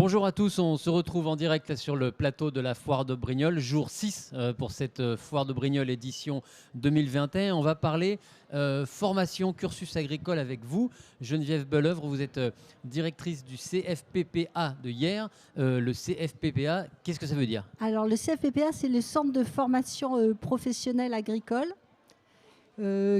Bonjour à tous, on se retrouve en direct là, sur le plateau de la Foire de Brignoles, jour 6 pour cette Foire de Brignoles édition 2021. On va parler formation, cursus agricole avec vous. Geneviève Belœuvre, vous êtes directrice du CFPPA de Hyères. Le CFPPA, qu'est-ce que ça veut dire? Alors le CFPPA, c'est le centre de formation professionnelle agricole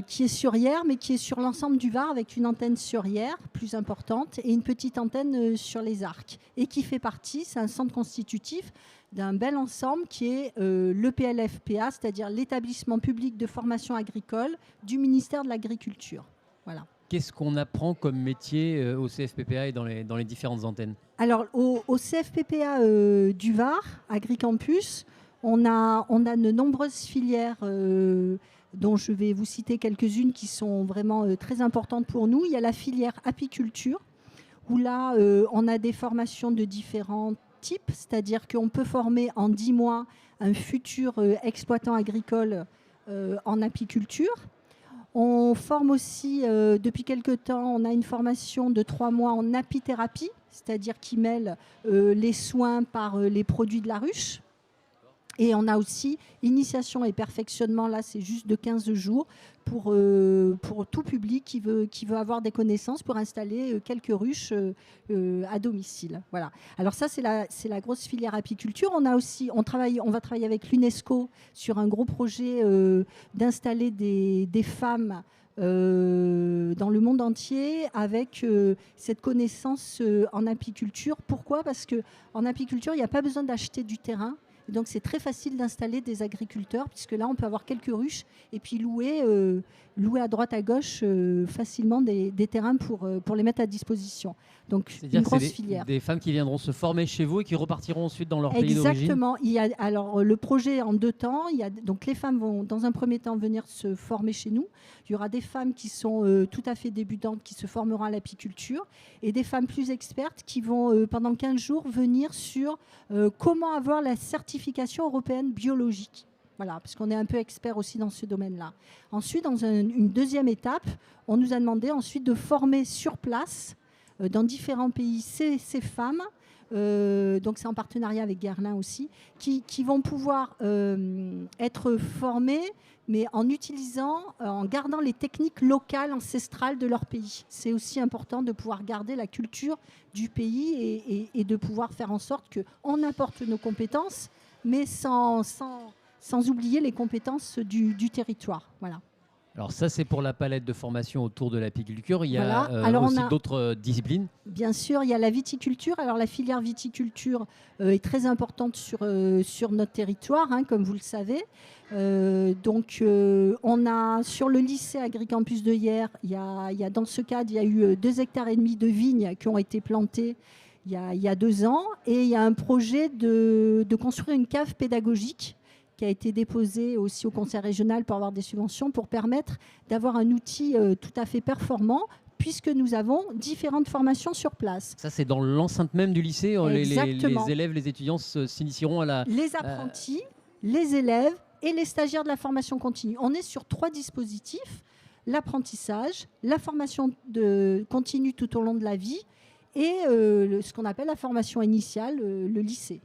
qui est sur Hyères, mais qui est sur l'ensemble du Var avec une antenne sur Hyères plus importante et une petite antenne sur les Arcs. Et qui fait partie, c'est un centre constitutif d'un bel ensemble qui est l'EPLFPA, c'est-à-dire l'établissement public de formation agricole du ministère de l'Agriculture. Voilà. Qu'est-ce qu'on apprend comme métier au CFPPA et dans les différentes antennes? Alors au CFPPA du Var, AgriCampus, on a de nombreuses filières dont je vais vous citer quelques-unes qui sont vraiment très importantes pour nous. Il y a la filière apiculture, où là, on a des formations de différents types, c'est-à-dire qu'on peut former en 10 mois un futur exploitant agricole en apiculture. On forme aussi, depuis quelques temps, on a une formation de 3 mois en apithérapie, c'est-à-dire qui mêle les soins par les produits de la ruche. Et on a aussi initiation et perfectionnement, là c'est juste de 15 jours pour tout public qui veut avoir des connaissances pour installer quelques ruches à domicile. Voilà. Alors ça c'est la grosse filière apiculture. On va travailler avec l'UNESCO sur un gros projet d'installer des femmes dans le monde entier avec cette connaissance en apiculture. Pourquoi ? Parce qu'en apiculture, il n'y a pas besoin d'acheter du terrain. Donc c'est très facile d'installer des agriculteurs puisque là on peut avoir quelques ruches et puis louer à droite à gauche facilement des terrains pour les mettre à disposition. Donc une grosse filière. Des femmes qui viendront se former chez vous et qui repartiront ensuite dans leur pays d'origine. Exactement. Alors le projet en 2 temps. Donc les femmes vont dans un premier temps venir se former chez nous. Il y aura des femmes qui sont tout à fait débutantes qui se formeront à l'apiculture et des femmes plus expertes qui vont pendant 15 jours venir sur comment avoir la certification européenne biologique. Voilà, parce qu'on est un peu expert aussi dans ce domaine-là. Ensuite, dans une deuxième étape, on nous a demandé ensuite de former sur place dans différents pays ces femmes. Donc c'est en partenariat avec Guerlain aussi, qui vont pouvoir être formées, mais en gardant les techniques locales, ancestrales de leur pays. C'est aussi important de pouvoir garder la culture du pays et de pouvoir faire en sorte qu'on apporte nos compétences, mais sans oublier les compétences du territoire. Voilà. Alors ça, c'est pour la palette de formation autour de l'apiculture. Il y a aussi d'autres disciplines. Bien sûr, il y a la viticulture. Alors la filière viticulture est très importante sur notre territoire, comme vous le savez. Donc on a sur le lycée AgriCampus de Hyères, dans ce cadre, il y a eu 2,5 hectares de vignes qui ont été plantées il y a 2 ans. Et il y a un projet de construire une cave pédagogique qui a été déposé aussi au conseil régional pour avoir des subventions pour permettre d'avoir un outil tout à fait performant puisque nous avons différentes formations sur place. Ça, c'est dans l'enceinte même du lycée. Les élèves, les étudiants s'initieront à la... Les apprentis, les élèves et les stagiaires de la formation continue. On est sur 3 dispositifs, l'apprentissage, la formation continue tout au long de la vie et ce qu'on appelle la formation initiale, le lycée.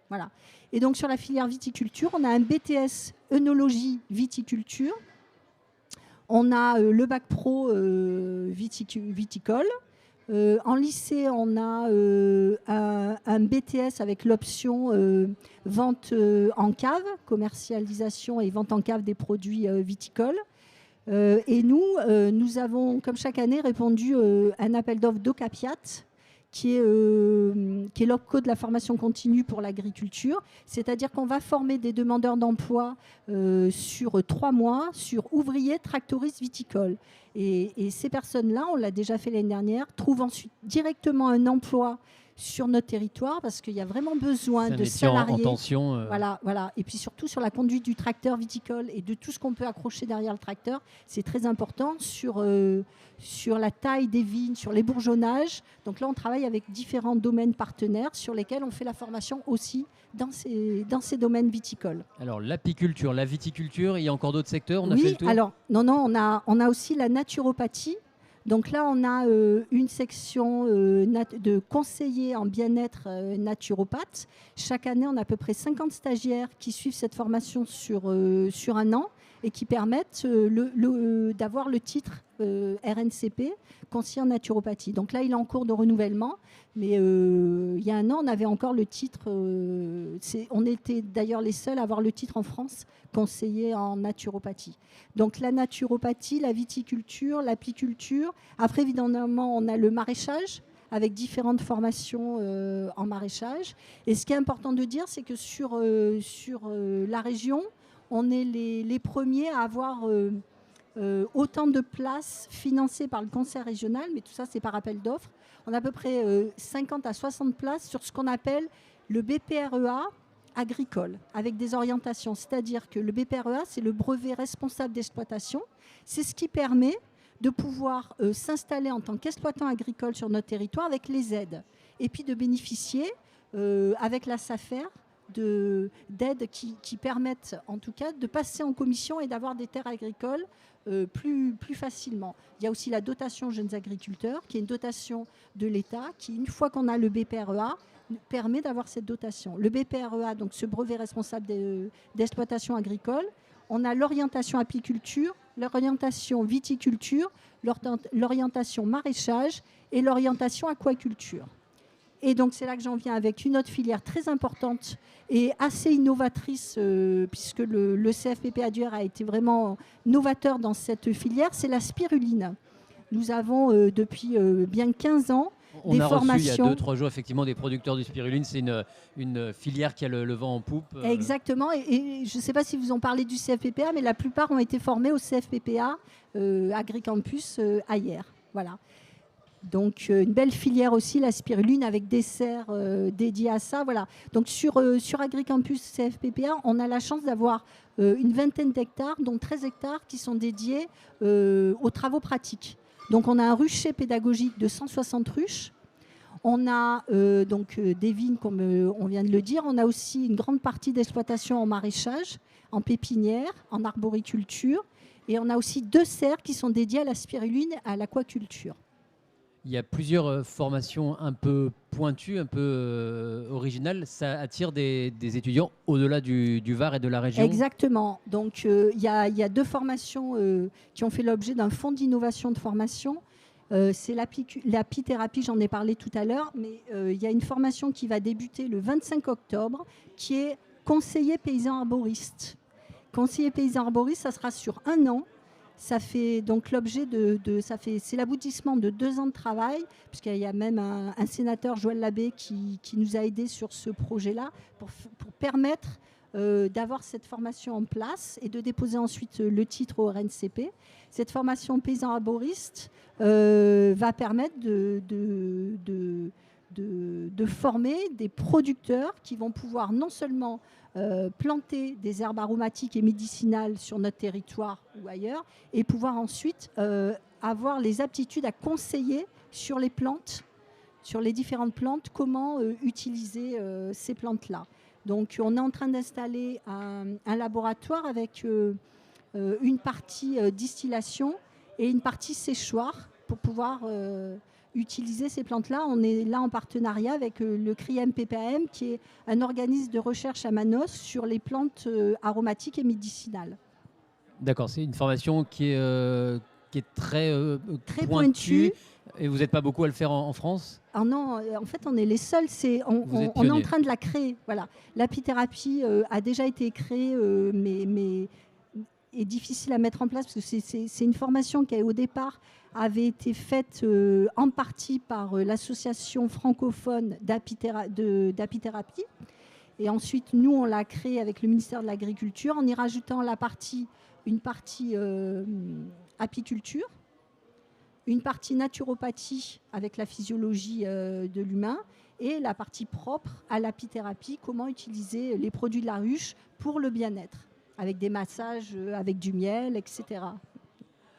Voilà. Et donc sur la filière viticulture, on a un BTS œnologie viticulture, on a le bac pro viticole. En lycée, on a un BTS avec l'option vente en cave, commercialisation et vente en cave des produits viticoles. Et nous avons, comme chaque année, répondu à un appel d'offres d'Ocapiat, qui est l'OPCO de la formation continue pour l'agriculture. C'est-à-dire qu'on va former des demandeurs d'emploi sur 3 mois sur ouvriers, tractoristes, viticoles. Et ces personnes-là, on l'a déjà fait l'année dernière, trouvent ensuite directement un emploi sur notre territoire parce qu'il y a vraiment besoin de salariés. En tension. Voilà. Et puis surtout sur la conduite du tracteur viticole et de tout ce qu'on peut accrocher derrière le tracteur, c'est très important sur la taille des vignes, sur les bourgeonnages. Donc là, on travaille avec différents domaines partenaires sur lesquels on fait la formation aussi dans ces domaines viticoles. Alors l'apiculture, la viticulture, il y a encore d'autres secteurs, on a oui, fait le tour. Alors non, on a aussi la naturopathie. Donc là, on a une section de conseillers en bien-être naturopathes. Chaque année, on a à peu près 50 stagiaires qui suivent cette formation sur un an et qui permettent d'avoir le titre RNCP, conseiller en naturopathie. Donc là, il est en cours de renouvellement, mais il y a un an, on avait encore le titre. On était d'ailleurs les seuls à avoir le titre en France, conseiller en naturopathie. Donc la naturopathie, la viticulture, l'apiculture. Après, évidemment, on a le maraîchage, avec différentes formations en maraîchage. Et ce qui est important de dire, c'est que sur la région, on est les premiers à avoir autant de places financées par le conseil régional, mais tout ça, c'est par appel d'offres. On a à peu près 50 à 60 places sur ce qu'on appelle le BPREA agricole, avec des orientations. C'est-à-dire que le BPREA, c'est le brevet responsable d'exploitation. C'est ce qui permet de pouvoir s'installer en tant qu'exploitant agricole sur notre territoire avec les aides. Et puis de bénéficier, avec la SAFER, d'aides qui permettent en tout cas de passer en commission et d'avoir des terres agricoles plus facilement. Il y a aussi la dotation jeunes agriculteurs, qui est une dotation de l'État, qui, une fois qu'on a le BPREA, permet d'avoir cette dotation. Le BPREA, donc ce brevet responsable d'exploitation agricole, on a l'orientation apiculture, l'orientation viticulture, l'orientation maraîchage et l'orientation aquaculture. Et donc c'est là que j'en viens avec une autre filière très importante et assez innovatrice, puisque le CFPPA d'Hyères a été vraiment novateur dans cette filière, c'est la spiruline. Nous avons depuis bien 15 ans on des a formations. Reçu il y a 2-3 jours effectivement des producteurs de spiruline. C'est une filière qui a le vent en poupe. Exactement. Et je ne sais pas si vous en parlez du CFPPA, mais la plupart ont été formés au CFPPA Agricampus à Hyères. Voilà. Donc une belle filière aussi, la spiruline, avec des serres dédiées à ça. Voilà. Donc sur Agricampus CFPPA, on a la chance d'avoir une vingtaine d'hectares, dont 13 hectares qui sont dédiés aux travaux pratiques. Donc on a un rucher pédagogique de 160 ruches. On a des vignes, comme on vient de le dire. On a aussi une grande partie d'exploitation en maraîchage, en pépinière, en arboriculture. Et on a aussi 2 serres qui sont dédiées à la spiruline, à l'aquaculture. Il y a plusieurs formations un peu pointues, un peu originales. Ça attire des étudiants au-delà du Var et de la région. Exactement. Donc, il y a 2 formations qui ont fait l'objet d'un fonds d'innovation de formation. C'est l'apithérapie, j'en ai parlé tout à l'heure, mais il y a une formation qui va débuter le 25 octobre, qui est conseiller paysan arboriste. Conseiller paysan arboriste, ça sera sur 1 an. Ça fait donc l'objet c'est l'aboutissement de 2 ans de travail, puisqu'il y a même un sénateur, Joël Labbé, qui nous a aidés sur ce projet-là pour permettre d'avoir cette formation en place et de déposer ensuite le titre au RNCP. Cette formation paysan arboriste va permettre de former des producteurs qui vont pouvoir non seulement planter des herbes aromatiques et médicinales sur notre territoire ou ailleurs, et pouvoir ensuite avoir les aptitudes à conseiller sur les plantes, sur les différentes plantes, comment utiliser ces plantes-là. Donc on est en train d'installer un laboratoire avec une partie distillation et une partie séchoir pour pouvoir utiliser ces plantes-là. On est là en partenariat avec le CRIEM-PPAM, qui est un organisme de recherche à Manos sur les plantes aromatiques et médicinales. D'accord, c'est une formation qui est très pointue. Et vous n'êtes pas beaucoup à le faire en France ? Ah non, en fait, on est les seuls. On est en train de la créer. Voilà. L'apithérapie a déjà été créée, mais est difficile à mettre en place, parce que c'est une formation qui, au départ, avait été faite en partie par l'association francophone d'apithérapie. Et ensuite, nous, on l'a créée avec le ministère de l'Agriculture en y rajoutant une partie apiculture, une partie naturopathie avec la physiologie de l'humain, et la partie propre à l'apithérapie, comment utiliser les produits de la ruche pour le bien-être, avec des massages, avec du miel, etc.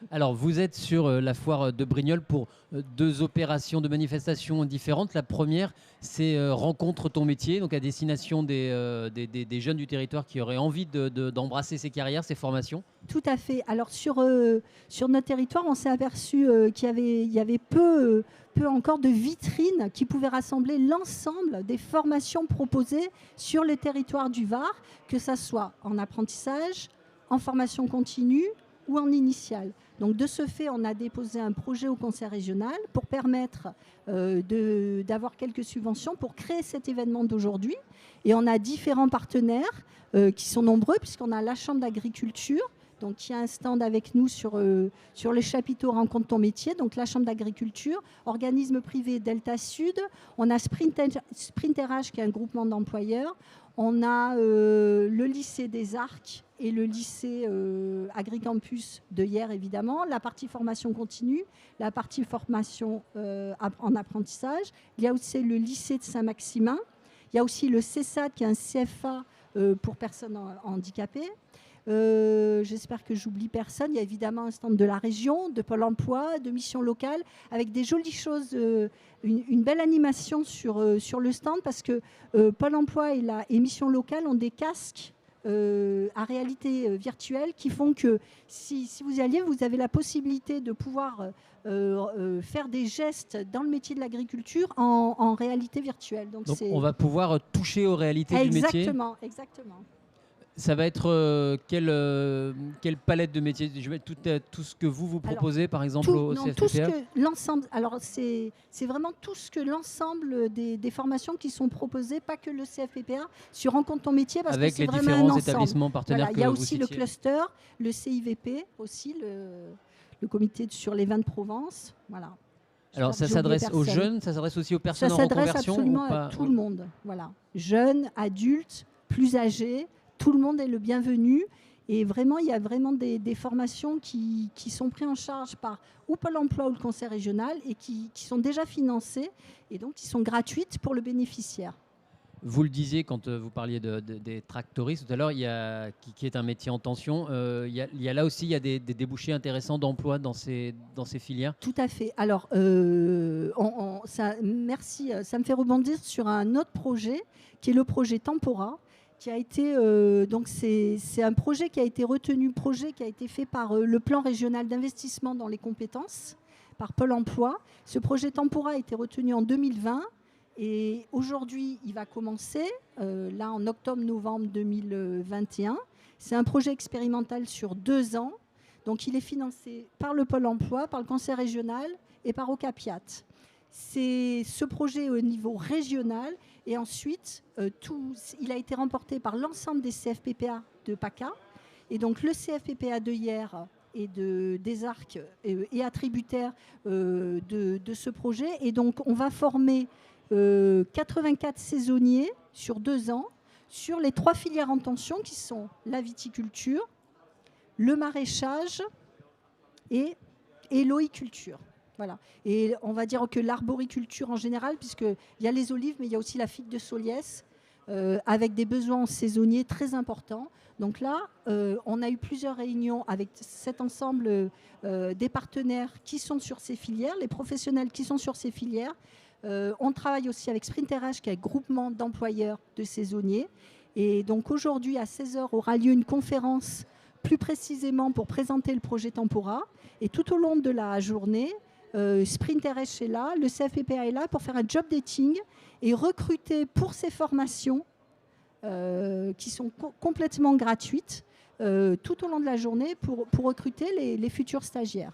Alors, vous êtes sur la foire de Brignoles pour deux opérations de manifestations différentes. La première, c'est Rencontre ton métier, donc à destination des jeunes du territoire qui auraient envie d'embrasser ces carrières, ces formations. Tout à fait. Alors sur notre territoire, on s'est aperçu qu'il y avait peu encore de vitrines qui pouvaient rassembler l'ensemble des formations proposées sur le territoire du Var, que ça soit en apprentissage, en formation continue ou en initiale. Donc de ce fait, on a déposé un projet au conseil régional pour permettre d'avoir quelques subventions pour créer cet événement d'aujourd'hui. Et on a différents partenaires qui sont nombreux, puisqu'on a la Chambre d'agriculture, donc qui a un stand avec nous sur le chapiteau Rencontre ton métier, donc la Chambre d'agriculture, organisme privé Delta Sud, on a Sprinterage qui est un groupement d'employeurs, on a le lycée des Arcs et le lycée Agricampus de hier évidemment, la partie formation continue, la partie formation en apprentissage, il y a aussi le lycée de Saint-Maximin, il y a aussi le CESAD qui est un CFA pour personnes handicapées. J'espère que j'oublie personne. Il y a évidemment un stand de la région, de Pôle emploi, de Mission locale, avec des jolies choses, une belle animation sur le stand, parce que Pôle emploi et Mission locale ont des casques à réalité virtuelle qui font que si vous y alliez, vous avez la possibilité de pouvoir faire des gestes dans le métier de l'agriculture en réalité virtuelle. Donc on va pouvoir toucher aux réalités du métier. Exactement. Ça va être quelle palette de métiers? Je vais tout ce que vous proposez, par exemple, au CFPPA. L'ensemble. Alors, c'est vraiment tout ce que l'ensemble des formations qui sont proposées, pas que le CFPPA, sur Rencontre ton métier, parce avec que c'est les vraiment différents un établissements partenaires. Voilà, il y a aussi le cluster, le CIVP aussi, le comité sur les vins de Provence. Voilà. Alors, ça s'adresse aux jeunes, ça s'adresse aussi aux personnes en reconversion? Ça s'adresse absolument à tout le monde. Voilà. Jeunes, adultes, plus âgés. Tout le monde est le bienvenu, et vraiment, il y a vraiment des formations qui sont prises en charge par ou Pôle emploi ou le conseil régional, et qui sont déjà financées, et donc qui sont gratuites pour le bénéficiaire. Vous le disiez quand vous parliez des tractoristes tout à l'heure, qui est un métier en tension. Il y a là aussi des débouchés intéressants d'emploi dans ces filières. Tout à fait. Alors, merci. Ça me fait rebondir sur un autre projet, qui est le projet Tempora, qui a été donc c'est un projet qui a été fait par le plan régional d'investissement dans les compétences, par Pôle emploi. Ce projet Tempora a été retenu en 2020, et aujourd'hui il va commencer là en octobre-novembre 2021. C'est un projet expérimental sur 2 ans, donc il est financé par le Pôle emploi, par le conseil régional et par Ocapiat. C'est ce projet au niveau régional, et ensuite il a été remporté par l'ensemble des CFPPA de PACA, et donc le CFPPA de hier et des Arcs est attributaire de ce projet, et donc on va former 84 saisonniers sur 2 ans sur les 3 filières en tension qui sont la viticulture, le maraîchage et l'oïculture. Voilà. Et on va dire que l'arboriculture en général, puisqu'il y a les olives, mais il y a aussi la figue de Soliès, avec des besoins saisonniers très importants. Donc là, on a eu plusieurs réunions avec cet ensemble des partenaires qui sont sur ces filières, les professionnels qui sont sur ces filières. On travaille aussi avec Sprinterage, qui est un groupement d'employeurs de saisonniers. Et donc aujourd'hui, à 16h, aura lieu une conférence plus précisément pour présenter le projet Tempora. Et tout au long de la journée, Sprinterage est là, le CFPPA est là pour faire un job dating et recruter pour ces formations qui sont complètement gratuites tout au long de la journée pour recruter les futurs stagiaires.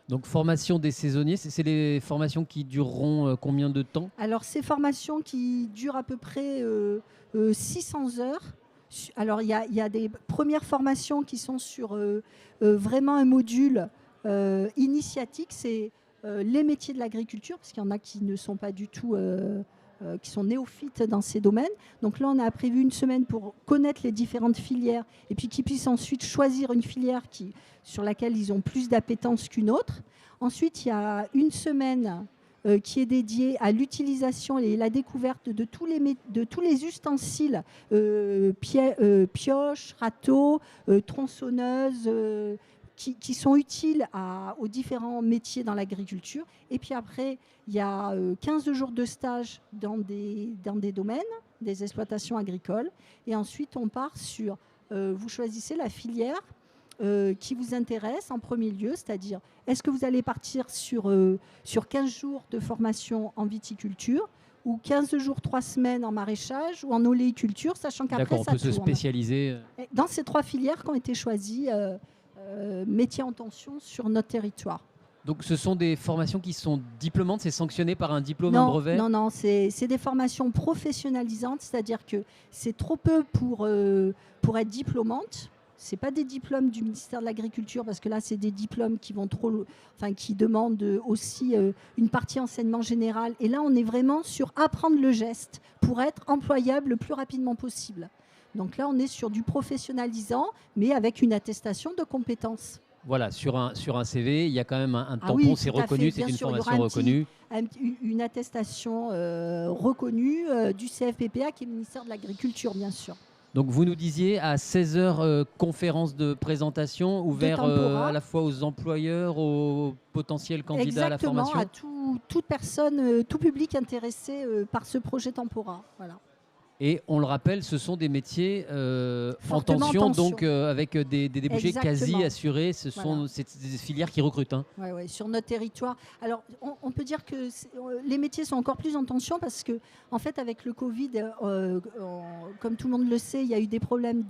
Donc formation des saisonniers, c'est les formations qui dureront combien de temps? Alors ces formations qui durent à peu près 600 heures. Alors il y a des premières formations qui sont sur vraiment un module initiatique, c'est les métiers de l'agriculture, parce qu'il y en a qui ne sont pas du tout, qui sont néophytes dans ces domaines. Donc là, on a prévu une semaine pour connaître les différentes filières, et puis qu'ils puissent ensuite choisir une filière sur laquelle ils ont plus d'appétence qu'une autre. Ensuite, il y a une semaine qui est dédiée à l'utilisation et la découverte de tous les ustensiles, pioches, râteaux, tronçonneuses, qui sont utiles aux différents métiers dans l'agriculture. Et puis après, il y a 15 jours de stage dans des domaines, des exploitations agricoles. Et ensuite, on part sur, vous choisissez la filière qui vous intéresse en premier lieu, c'est-à-dire est-ce que vous allez partir sur 15 jours de formation en viticulture ou 15 jours, 3 semaines en maraîchage ou en oléiculture, sachant qu'après D'accord, on ça peut se tourne. spécialiser. Dans ces 3 filières qui ont été choisies, métiers en tension sur notre territoire. Donc ce sont des formations qui sont diplômantes, c'est sanctionné par un diplôme, un brevet? Non, c'est des formations professionnalisantes, c'est-à-dire que c'est trop peu pour être diplômante. Ce n'est pas des diplômes du ministère de l'Agriculture, parce que là, c'est des diplômes qui qui demandent aussi une partie enseignement général. Et là, on est vraiment sur apprendre le geste pour être employable le plus rapidement possible. Donc là, on est sur du professionnalisant, mais avec une attestation de compétences. Voilà, sur un CV, il y a quand même un tampon, oui, c'est reconnu, c'est une formation reconnue. Une attestation reconnue du CFPPA, qui est le ministère de l'Agriculture, bien sûr. Donc vous nous disiez à 16h, conférence de présentation ouverte à la fois aux employeurs, aux potentiels candidats à la formation. Exactement, à toute personne, tout public intéressé par ce projet Tempora. Voilà. Et on le rappelle, ce sont des métiers en tension, donc avec des débouchés quasi assurés. C'est des filières qui recrutent. Hein. Ouais, sur notre territoire. Alors, on peut dire que les métiers sont encore plus en tension parce que, en fait, avec le Covid, comme tout le monde le sait, il y a eu des problèmes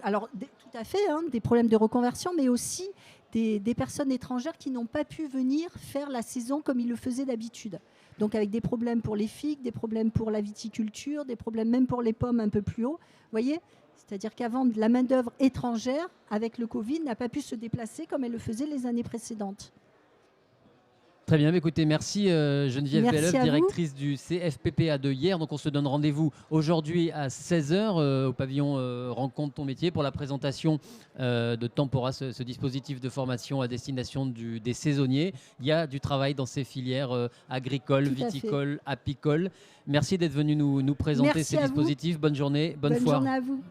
alors tout à fait, des problèmes de reconversion, mais aussi des personnes étrangères qui n'ont pas pu venir faire la saison comme ils le faisaient d'habitude. Donc avec des problèmes pour les figues, des problèmes pour la viticulture, des problèmes même pour les pommes un peu plus haut. Vous voyez ? C'est-à-dire qu'avant, la main-d'œuvre étrangère, avec le Covid, n'a pas pu se déplacer comme elle le faisait les années précédentes. Très bien, écoutez, merci Geneviève Belleuf, directrice du CFPPA de Hyères. Donc on se donne rendez-vous aujourd'hui à 16h au pavillon Rencontre ton métier pour la présentation de Tempora, ce dispositif de formation à destination des saisonniers. Il y a du travail dans ces filières agricoles, viticoles, apicoles. Merci d'être venu nous présenter ces dispositifs. Bonne journée, bonne foire. Bonne journée à vous.